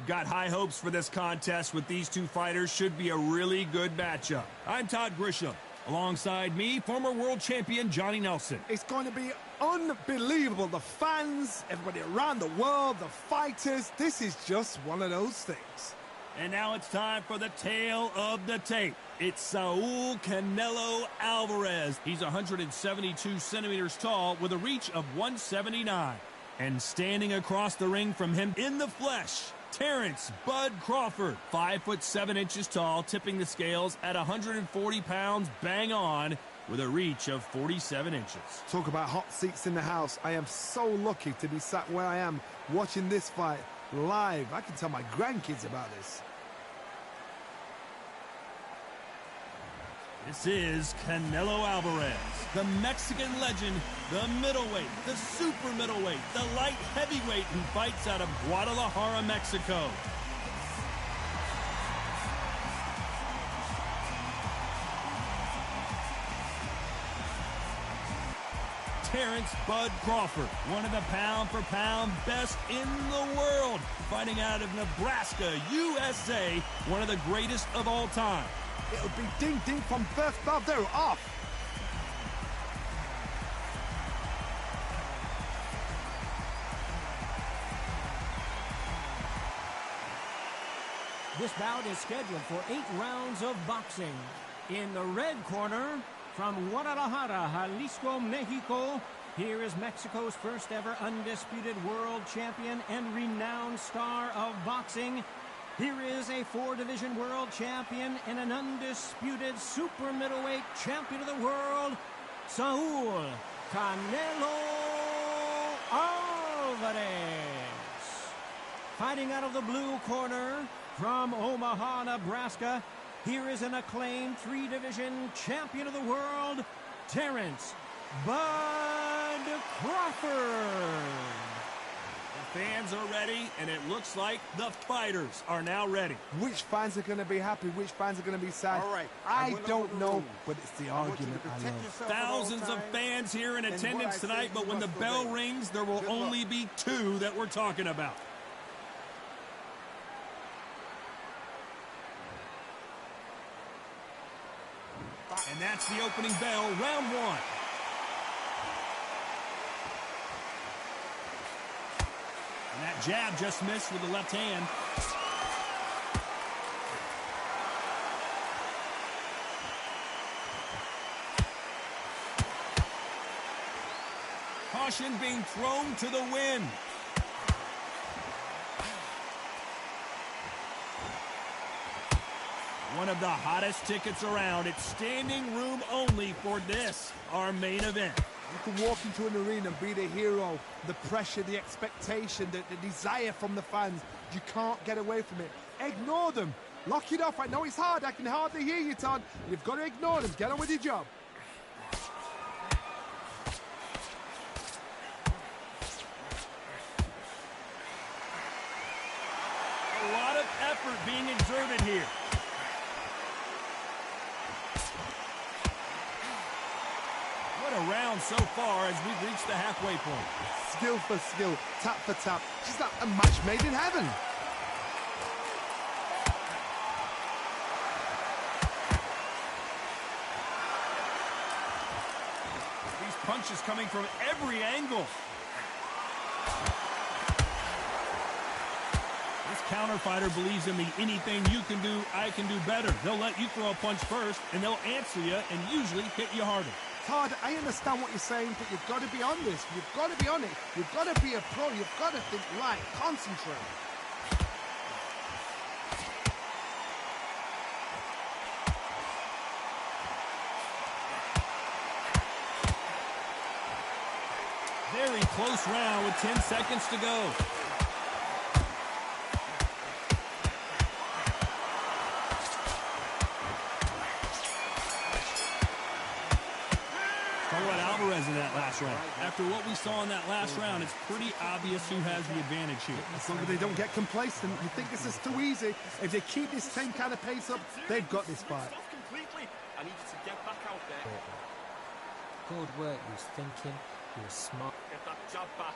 I've got high hopes for this contest with these two fighters. Should be a really good matchup. I'm Todd Grisham. Alongside me, former world champion Johnny Nelson. It's going to be unbelievable. The fans, everybody around the world, the fighters. This is just one of those things. And now it's time for the tale of the tape. It's Saul Canelo Alvarez. He's 172 centimeters tall with a reach of 179. And standing across the ring from him in the flesh, Terrence Bud Crawford, 5'7" tall, tipping the scales at 140 pounds, bang on, with a reach of 47 inches. Talk about hot seats in the house. I am so lucky to be sat where I am watching this fight live. I can tell my grandkids about this. This is Canelo Alvarez, the Mexican legend, the middleweight, the super middleweight, the light heavyweight who fights out of Guadalajara, Mexico. Terrence Bud Crawford, one of the pound-for-pound best in the world, fighting out of Nebraska, USA, one of the greatest of all time. It'll be ding-ding from first bell. They're off. This bout is scheduled for 8 rounds of boxing. In the red corner, from Guadalajara, Jalisco, Mexico, here is Mexico's first ever undisputed world champion and renowned star of boxing. Here is a 4-division world champion and an undisputed super middleweight champion of the world, Saul Canelo Alvarez. Fighting out of the blue corner from Omaha, Nebraska, here is an acclaimed 3-division champion of the world, Terrence Bud Crawford. The fans are ready, and it looks like the fighters are now ready. Which fans are going to be happy? Which fans are going to be sad? All right, I don't know, but it's the argument I love. Thousands of fans here in attendance tonight, but when the bell rings, there will only be 2 that we're talking about. And that's the opening bell, round 1. And that jab just missed with the left hand. Caution being thrown to the wind. One of the hottest tickets around. It's standing room only for this, our main event. You can walk into an arena and be the hero. The pressure, the expectation, the desire from the fans. You can't get away from it. Ignore them. Lock it off. I know it's hard. I can hardly hear you, Todd. You've got to ignore them. Get on with your job. A lot of effort being exerted here. What a round so far as we've reached the halfway point. Skill for skill, tap for tap. Just like a match made in heaven. These punches coming from every angle. This counter fighter believes in the anything you can do, I can do better. They'll let you throw a punch first, and they'll answer you and usually hit you harder. Todd, I understand what you're saying, but you've got to be on this. You've got to be on it. You've got to be a pro. You've got to think right. Concentrate. Very close round with 10 seconds to go. Alvarez in that last round. After what we saw in that last round, it's pretty obvious who has the advantage here. As long as they don't get complacent, you think this is too easy. If they keep this same kind of pace up, they've got this fight. I need you to get back out there. Good work. He was thinking. He was smart. Get that jab back.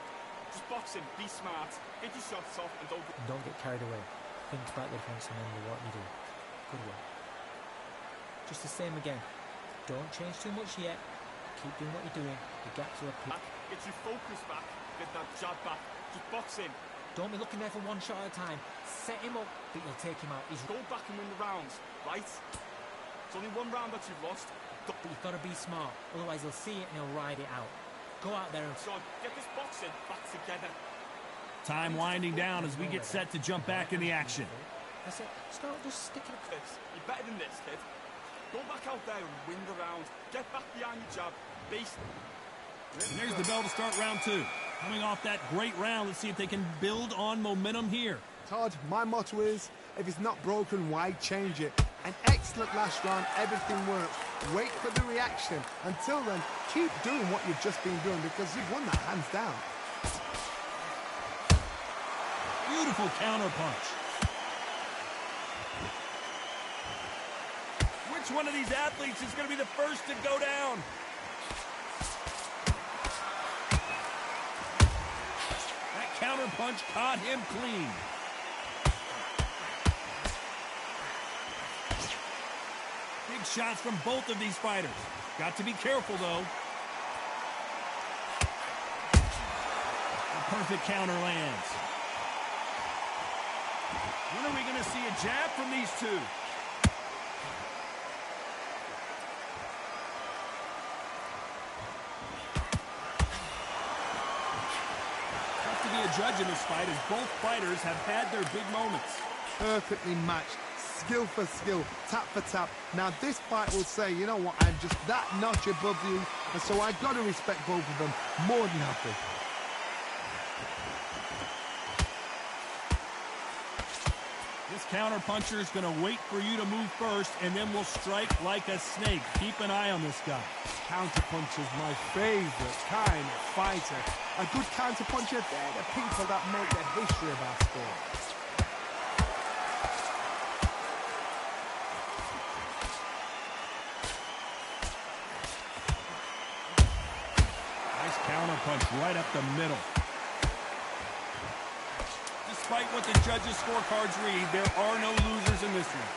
Just box him. Be smart. Get your shots off and don't get carried away. Think about the defense and remember what you do. Good work. Just the same again. Don't change too much yet. Keep doing what you're doing. The gaps are up. Get your focus back. Get that jab back. Just box him. Don't be looking there for one shot at a time. Set him up, but you'll take him out. He's Go back and win the rounds, right? It's only one round that you've lost. but you've got to be smart. Otherwise, he'll see it and he'll ride it out. Go out there and So get this boxing back together. Time winding down as we get set to jump back in the action. that's it. Start just sticking it. This, you're better than this, kid. Go back out there and win the round. Get back behind your jab. Base. And there's the bell to start round 2. Coming off that great round, let's see if they can build on momentum here. Todd, my motto is, if it's not broken, why change it? An excellent last round, everything works. Wait for the reaction. Until then, keep doing what you've just been doing because you've won that hands down. Beautiful counter punch. Which one of these athletes is going to be the first to go down? That counter punch caught him clean. Big shots from both of these fighters. Got to be careful, though. A perfect counter lands. When are we going to see a jab from these two? Tough to be a judge in this fight as both fighters have had their big moments. Perfectly matched. Skill for skill, tap for tap. Now this fight will say, you know what, I'm just that notch above you, and so I've got to respect both of them more than happy. This counter-puncher is going to wait for you to move first, and then will strike like a snake. Keep an eye on this guy. Counter-puncher's my favorite kind of fighter. A good counter-puncher, they're the people that make the history of our sport. Counter-punch right up the middle. Despite what the judges' scorecards read, there are no losers in this one.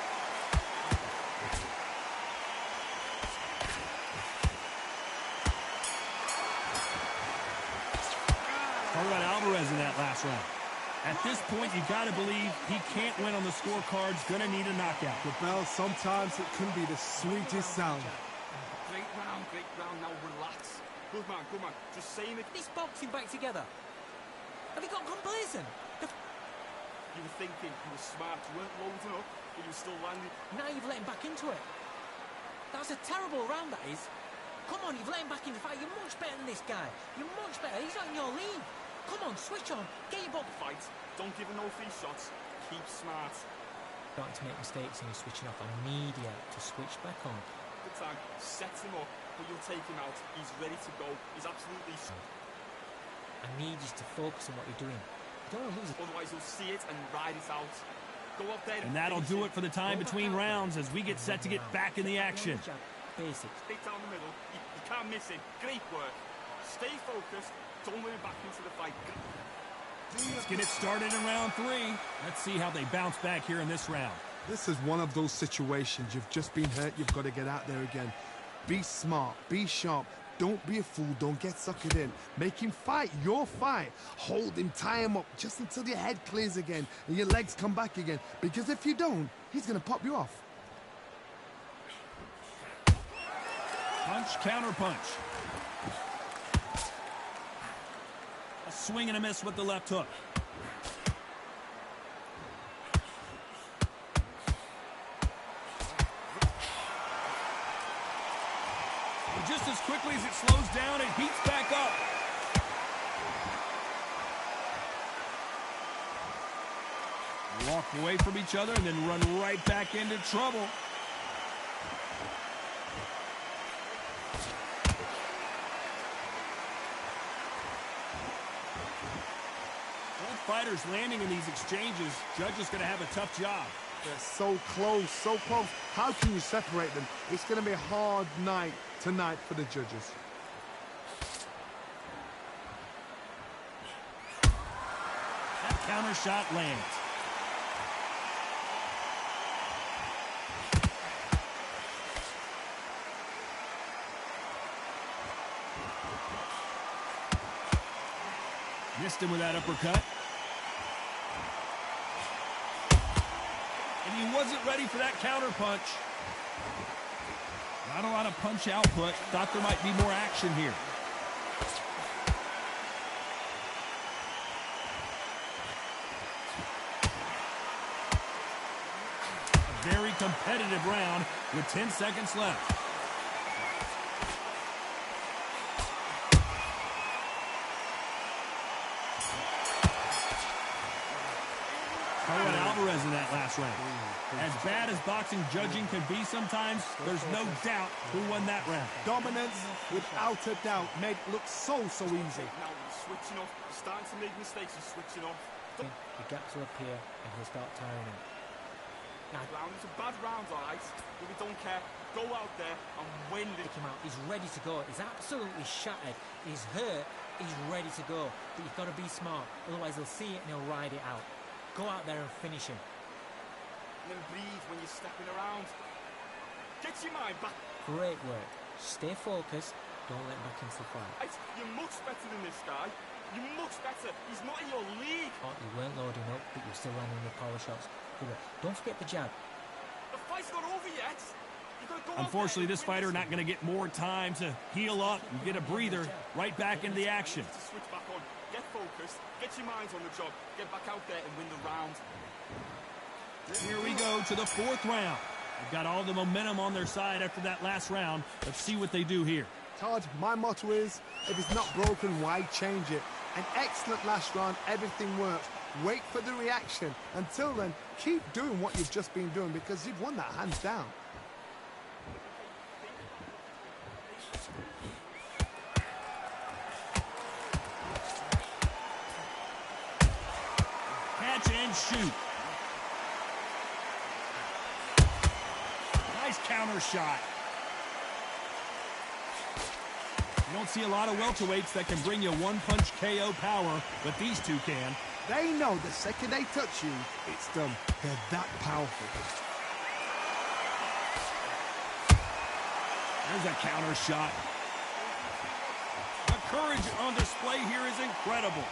Talk about Alvarez in that last round. At this point, you got to believe he can't win on the scorecards. Gonna need a knockout. The bell, sometimes it can be the sweetest sound. Great round, great round. Now relax. Good man, good man. Just saying it. This boxing back together. Have you got complacent? You were thinking you were smart. You weren't loading up, but you were still landing. Now you've let him back into it. That's a terrible round, that is. Come on, you've let him back in the fight. You're much better than this guy. You're much better. He's not in your league. Come on, switch on. Get your body. Fight. Don't give him no free shots. Keep smart. Starting to make mistakes and you're switching off. I need you to switch back on. Good time. Set him up, but you'll take him out. He's ready to go. He's absolutely... I need you to focus on what you're doing. You don't want to lose it. Otherwise, you'll see it and ride it out. Go up there And that'll do it for the time between rounds as we get set to get back in the action. Basics. Stay down the middle. You can't miss it. Great work. Stay focused. Don't let him back into the fight. Let's get it started in round 3. Let's see how they bounce back here in this round. This is one of those situations. You've just been hurt. You've got to get out there again. Be smart. Be sharp. Don't be a fool. Don't get suckered in. Make him fight your fight. Hold him, tie him up just until your head clears again and your legs come back again. Because if you don't, he's going to pop you off. Punch, counter punch. A swing and a miss with the left hook. And just as quickly as it slows down, it heats back up. Walk away from each other and then run right back into trouble. Fighters landing in these exchanges, judges going to have a tough job. They're so close, so close. How can you separate them? It's going to be a hard night tonight for the judges. That counter shot lands. Missed him with that uppercut. And he wasn't ready for that counter punch. Not a lot of punch output. Thought there might be more action here. A very competitive round with 10 seconds left. Alvarez in that last round. As bad as boxing judging can be sometimes, there's no doubt who won that round. Dominance, without a doubt, made it look so easy. Now he's switching off. He's starting to make mistakes. He's switching off. The gaps will appear and he'll start tiring him. Now, It's a bad round, all right, but we don't care. Go out there and win this. take him out. He's ready to go. He's absolutely shattered. He's hurt. He's ready to go. But you've got to be smart. Otherwise, he'll see it and he'll ride it out. Go out there and finish him. And then breathe when you're stepping around. Get your mind back. Great work. Stay focused. Don't let him back into the fight. Right, you're much better than this guy. You're much better. He's not in your league. Oh, you weren't loading up, but you're still landing your power shots. Good work. Don't forget the jab. The fight's not over yet. You've got to go Unfortunately, out there this fighter not going to get more time to heal up and get a breather. Right back into the action. To switch back on. Get focused. Get your minds on the job. Get back out there and win the round. Here we go to the fourth round. They've got all the momentum on their side after that last round. Let's see what they do here. Todd, my motto is, if it's not broken, why change it? An excellent last round, everything works. Wait for the reaction. Until then, keep doing what you've just been doing because you've won that hands down. Catch and shoot. Nice counter shot. You don't see a lot of welterweights that can bring you one-punch KO power, but these two can. They know the second they touch you, it's done. They're that powerful. There's a counter shot. The courage on display here is incredible.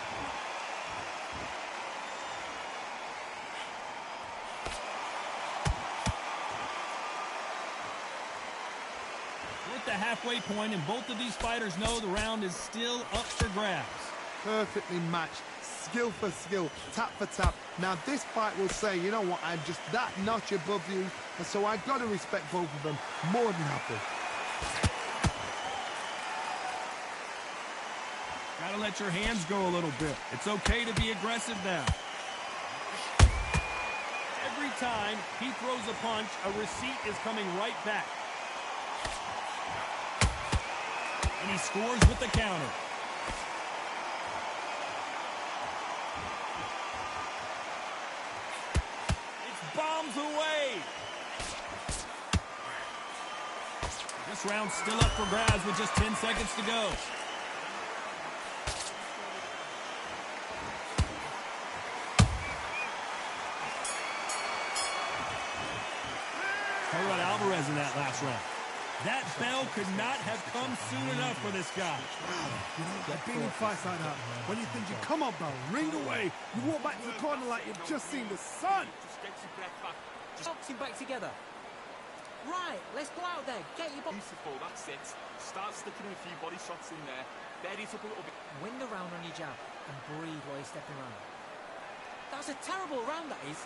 We're at the halfway point, and both of these fighters know the round is still up for grabs. Perfectly matched. Skill for skill, tap for tap. Now this fight will say, you know what, I'm just that notch above you, and so I've got to respect both of them. More than happy. Gotta let your hands go a little bit. It's okay to be aggressive now. Every time he throws a punch, a receipt is coming right back. And he scores with the counter. Bombs away. This round's still up for grabs with just 10 seconds to go. Tell you about Alvarez in that last round. That bell could not have come soon enough for this guy. You know, I've been in fights like that. When you think you come on, bell, ring away. You walk back to the corner like you've just seen the sun. Just get your breath back. Boxing back together. Right, let's go out there. Get your box. Beautiful, that's it. Start sticking a few body shots in there. Bury it up a little bit. Win the round on your jab and breathe while you're stepping around. That's a terrible round, that is.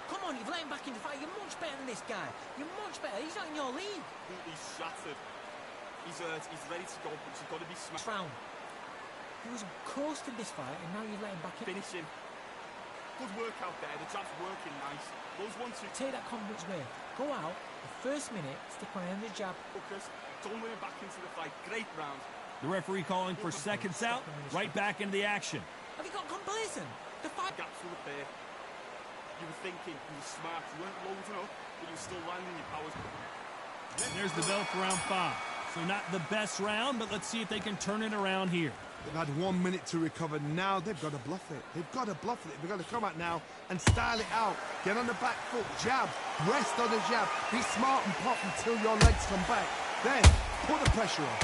Come on, you've let him back in the fight. You're much better than this guy. You're much better. He's not in your league. He's shattered. He's hurt. He's ready to go, but you've got to be smart. Round. He was coasting this fight, and now you've let him back in. Finish him. Good work out there. The jab's working nice. Those 1-2. Take that confidence away. Go out, the first minute, stick my hand in the jab. Focus. Don't let him back into the fight. Great round. The referee calling for seconds out, right back into the action. Have you got complacent? The fight. Gaps were there. You were thinking, you were smart, you weren't loading up, but you were still landing your powers. There's the bell for round 5. So not the best round, but let's see if they can turn it around here. They've had 1 minute to recover. Now they've got to bluff it. They've got to bluff it. They've got to come out now and style it out. Get on the back foot, jab, rest on the jab. Be smart and pop until your legs come back. Then put the pressure on.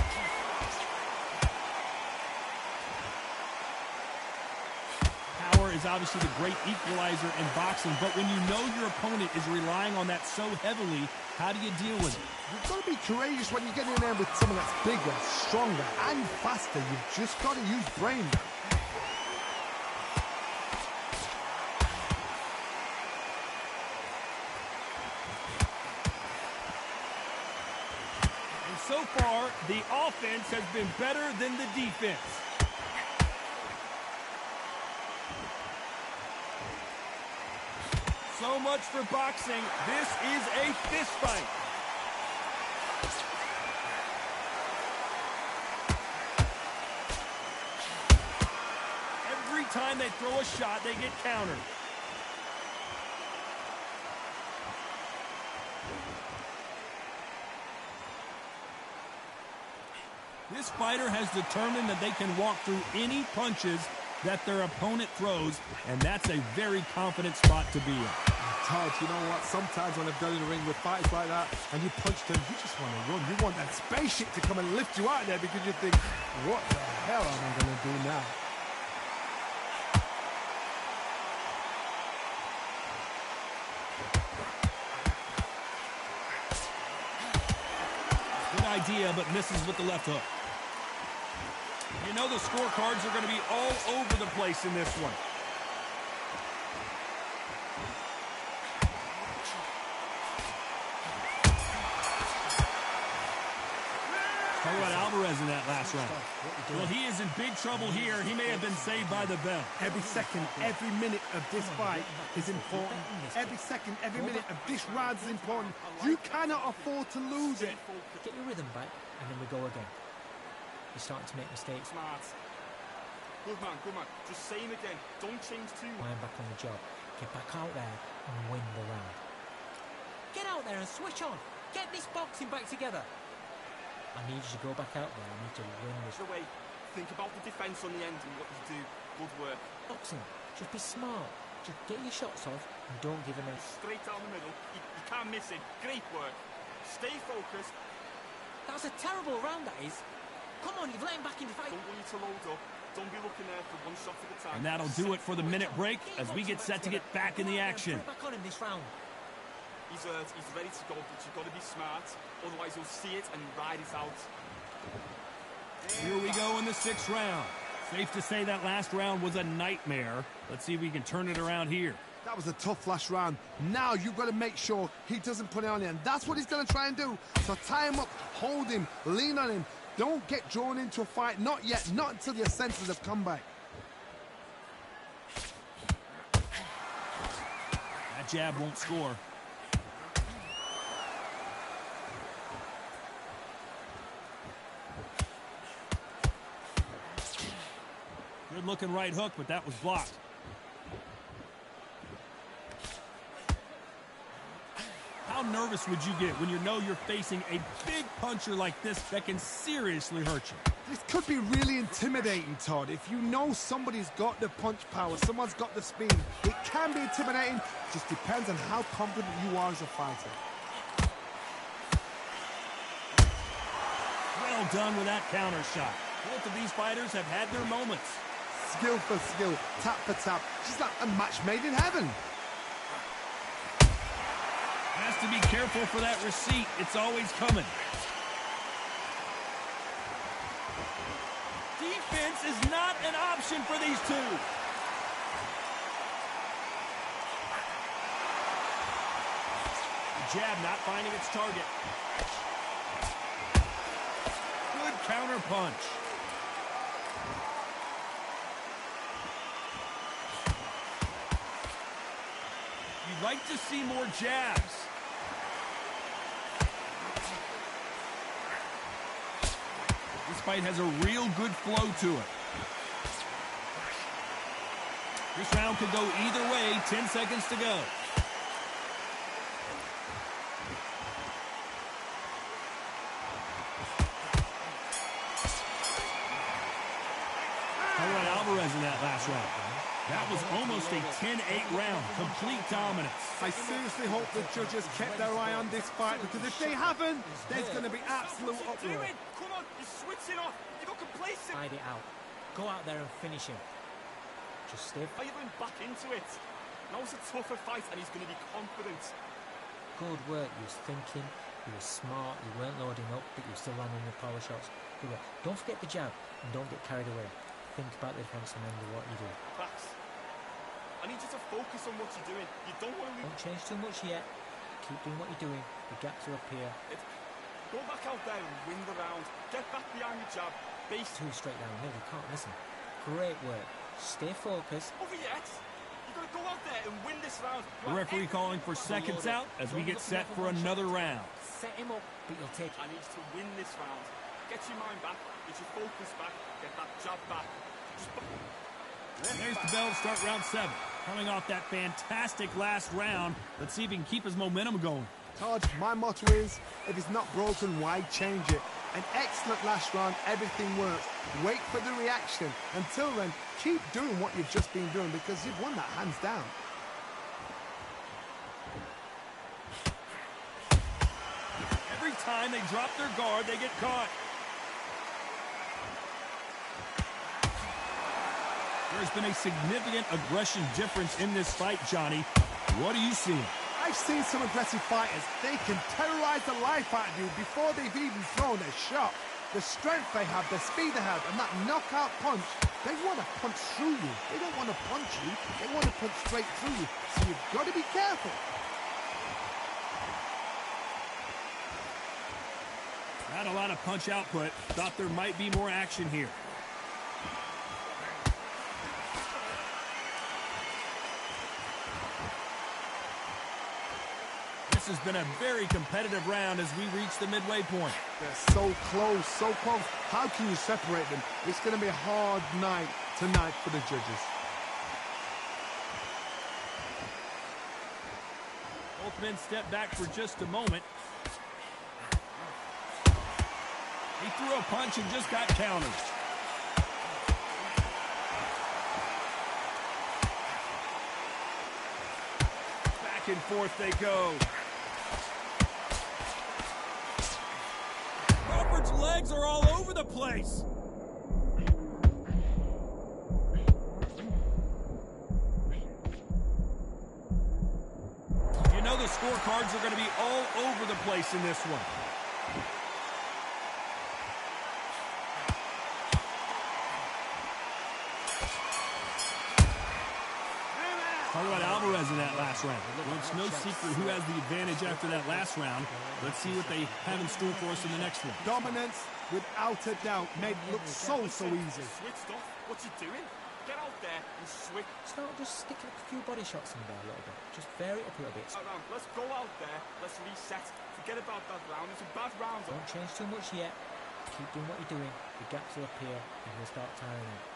is obviously the great equalizer in boxing, but when you know your opponent is relying on that so heavily, how do you deal with it? You've got to be courageous when you get in there with someone that's bigger, stronger, and faster. You've just got to use brain. And so far, the offense has been better than the defense. So much for boxing. This is a fist fight. Every time they throw a shot, they get countered. This fighter has determined that they can walk through any punches that their opponent throws, and that's a very confident spot to be in. Todd, you know what? Sometimes when I've done in the ring with fights like that, and you punch them, you just want to run. You want that spaceship to come and lift you out of there because you think, what the hell am I going to do now? Good idea, but misses with the left hook. You know the scorecards are going to be all over the place in this one. Talk about Alvarez in that last round. Well, he is in big trouble here. He may have been saved by the bell. Every second, every minute of this fight is important. Every second, every minute of this round is important. You cannot afford to lose it. Get your rhythm back, and then we go again. You're starting to make mistakes. Smart. Good man, good man. Just say him again. Don't change too much. Mind back on the job. Get back out there and win the round. Get out there and switch on. Get this boxing back together. I need you to go back out there. I need to win this. The way, think about the defense on the end and what you do. Good work. Boxing. Just be smart. Just get your shots off and don't give him a... Straight down the middle. You can't miss it. Great work. Stay focused. That was a terrible round, that is. Come on, you've let him back in the fight. Don't want you to load up. Don't be looking there for one shot at a time. And that'll do it for the minute break as we get set to get back in the action. Put it back on him this round. He's ready to go, but you've got to be smart. Otherwise, you'll see it and ride it out. Here we go in the 6th round. Safe to say that last round was a nightmare. Let's see if we can turn it around here. That was a tough last round. Now you've got to make sure he doesn't put it on you, and that's what he's going to try and do. So tie him up, hold him, lean on him. Don't get drawn into a fight. Not yet. Not until your senses have come back. That jab won't score. Good looking right hook, but that was blocked. How nervous would you get when you know you're facing a big puncher like this that can seriously hurt you? This could be really intimidating, Todd. If you know somebody's got the punch power, someone's got the speed, it can be intimidating. Just depends on how confident you are as a fighter. Well done with that counter shot. Both of these fighters have had their moments. Skill for skill, tap for tap. Just like a match made in heaven. Has to be careful for that receipt. It's always coming. Defense is not an option for these two. The jab not finding its target. Good counter punch. You'd like to see more jabs. This fight has a real good flow to it. This round could go either way. 10 seconds to go. Alvarez in that last round. That was almost a 10-8 round. Complete dominance. I seriously hope the judges kept their eye on this fight, because if they haven't, there's going to be absolute Do uproar. it! Come on, you're switching off. You got complacent. Hide it out. Go out there and finish him. Just stay. Firing back into it. Now it's a tougher fight and he's going to be confident. Good work. You was thinking. You were smart. You weren't loading up, but you were still landing your power shots. Good work. Don't forget the jab and don't get carried away. Think about the defense and remember what you do. Facts. I need you to focus on what you're doing. You don't want to... Don't change too much yet. Keep doing what you're doing. The gaps will appear. Go back out there and win the round. Get back behind the jab. Base... Two straight down the middle. You can't miss him. Great work. Stay focused. Over yet. You've got to go out there and win this round. The referee calling for seconds out as we get set for another round. Set him up, but you'll take it. I need you to win this round. Get your mind back. Get your focus back. Get that jab back. There's the bell to start round 7. Coming off that fantastic last round, let's see if he can keep his momentum going. Todd, my motto is, if it's not broken, why change it? An excellent last round, everything works. Wait for the reaction. Until then, keep doing what you've just been doing because you've won that hands down. Every time they drop their guard, they get caught. There's been a significant aggression difference in this fight, Johnny. What are you seeing? I've seen some aggressive fighters. They can terrorize the life out of you before they've even thrown a shot. The strength they have, the speed they have, and that knockout punch, they want to punch through you. They don't want to punch you. They want to punch straight through you. So you've got to be careful. Not a lot of punch output. Thought there might be more action here. This has been a very competitive round as we reach the midway point. They're so close, so close. How can you separate them? It's going to be a hard night tonight for the judges. Both men step back for just a moment. He threw a punch and just got countered. Back and forth they go. Crawford's legs are all over the place. You know the scorecards are going to be all over the place in this one. Talk about Alvarez in that last round. Well, it's no secret who has the advantage after that last round. Let's see what they have in store for us in the next one. Dominance, without a doubt, made it look so easy. Switched off. What you doing? Get out there and switch. Start just sticking a few body shots in there a little bit. Just vary it up a little bit. Let's go out there. Let's reset. Forget about that round. It's a bad round. Don't change too much yet. Keep doing what you're doing. The gaps will appear and you'll start tiring out.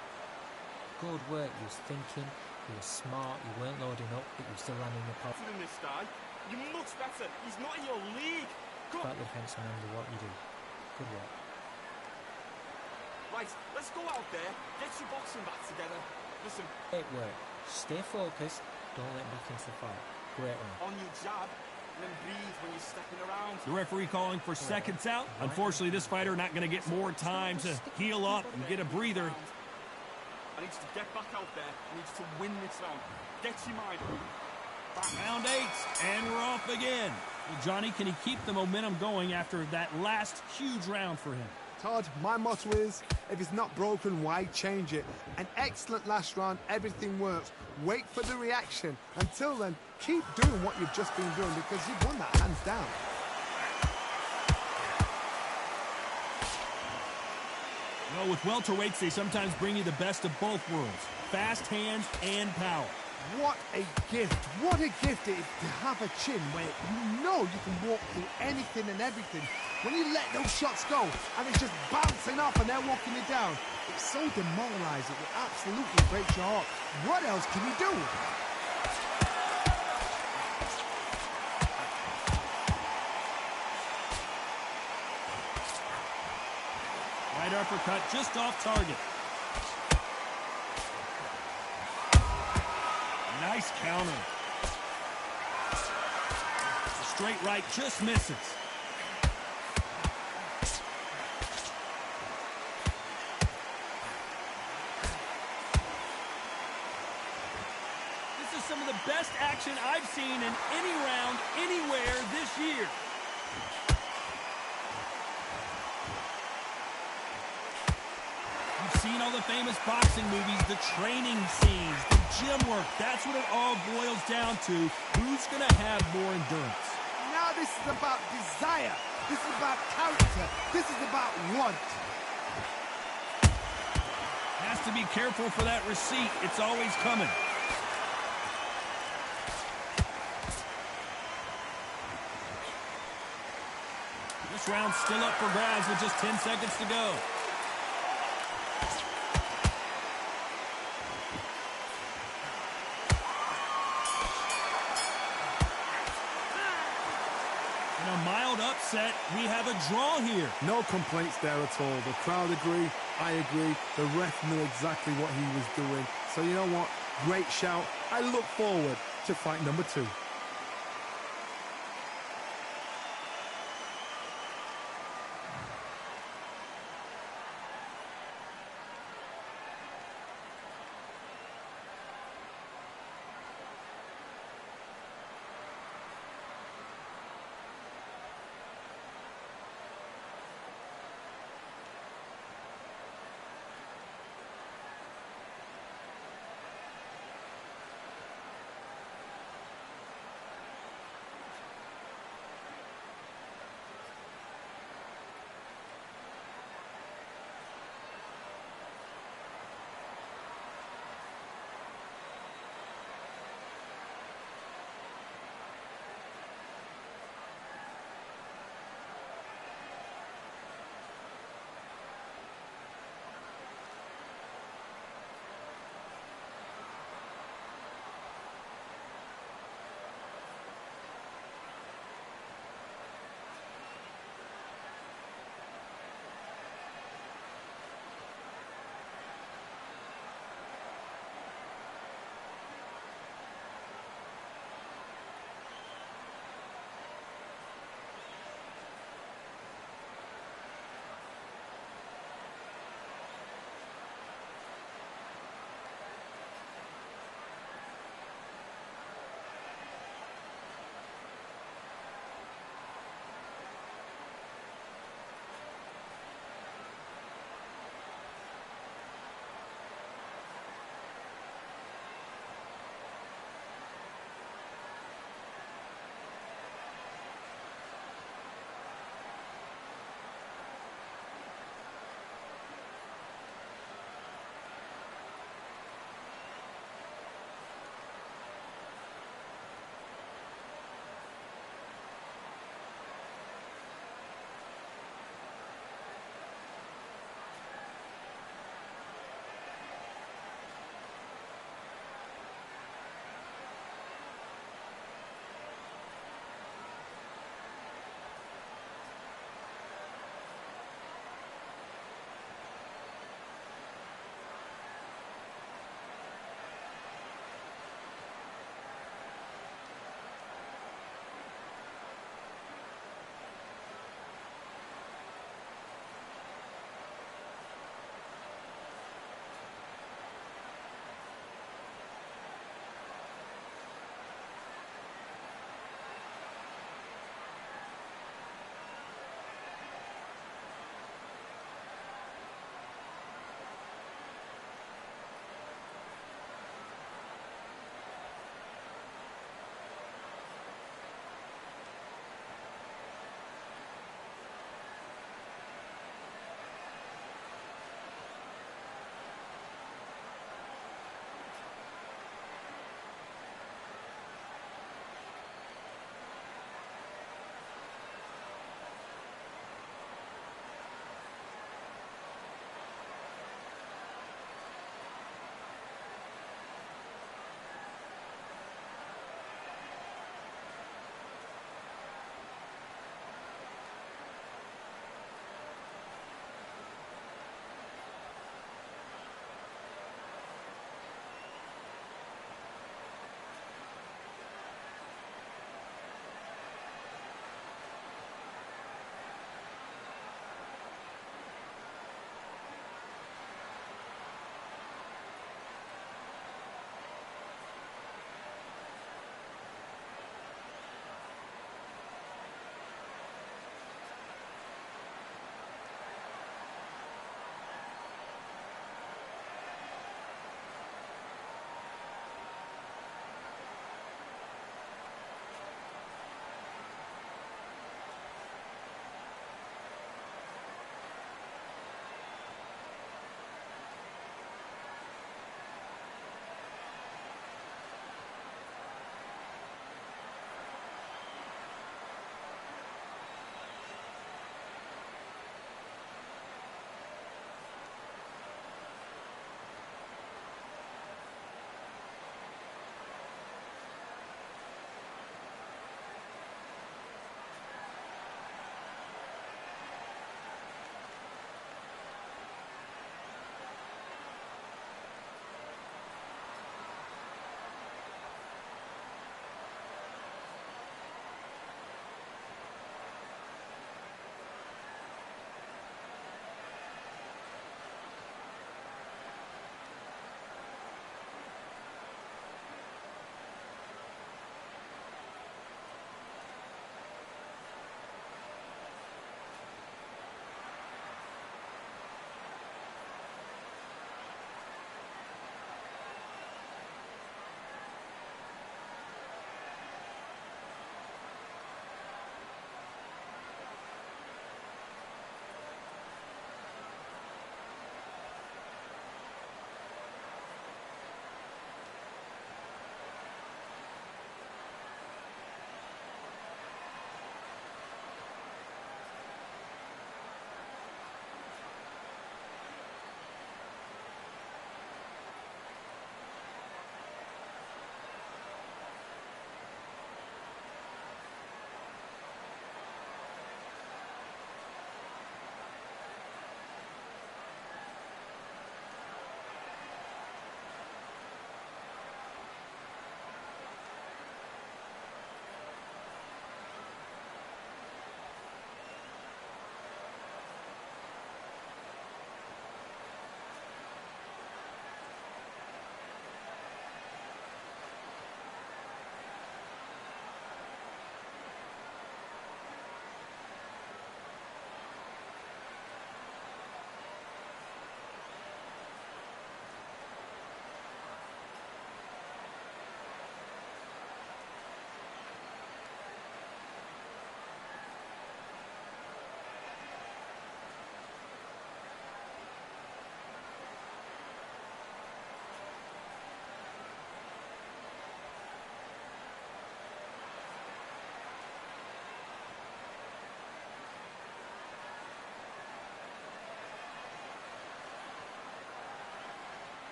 Good work. You was thinking. You were smart, you weren't loading up, but you were still landing your power. Than this guy, you're much better. He's not in your league. Come on. Back the defense and remember what you do. Good work. Right, let's go out there, get your boxing back together. Listen. Great work. Stay focused, don't let back into the fight. Great round. On your jab, and then breathe when you're stepping around. The referee calling for seconds out. Unfortunately, this fighter not going to get more time to heal up and get a breather. I need you to get back out there. I need you to win this round. Get your mind back. Round 8, and we're off again. Well, Johnny, can he keep the momentum going after that last huge round for him? Todd, my motto is, if it's not broken, why change it? An excellent last round, everything works. Wait for the reaction. Until then, keep doing what you've just been doing because you've won that hands down. Well, with welterweights, they sometimes bring you the best of both worlds. Fast hands and power. What a gift. What a gift it is to have a chin where you know you can walk through anything and everything. When you let those shots go and it's just bouncing off and they're walking it down, it's so demoralizing. It absolutely breaks your heart. What else can you do? Right uppercut just off target. Nice counter. The straight right just misses. best action I've seen in any round anywhere this year. You've seen all the famous boxing movies, the training scenes, the gym work. That's what it all boils down to. Who's going to have more endurance? Now this is about desire. This is about character. This is about want. Has to be careful for that receipt. It's always coming. This round's still up for grabs with just 10 seconds to go. In a mild upset, we have a draw here. No complaints there at all. The crowd agree. I agree. The ref knew exactly what he was doing. So you know what? Great shout. I look forward to fight number 2.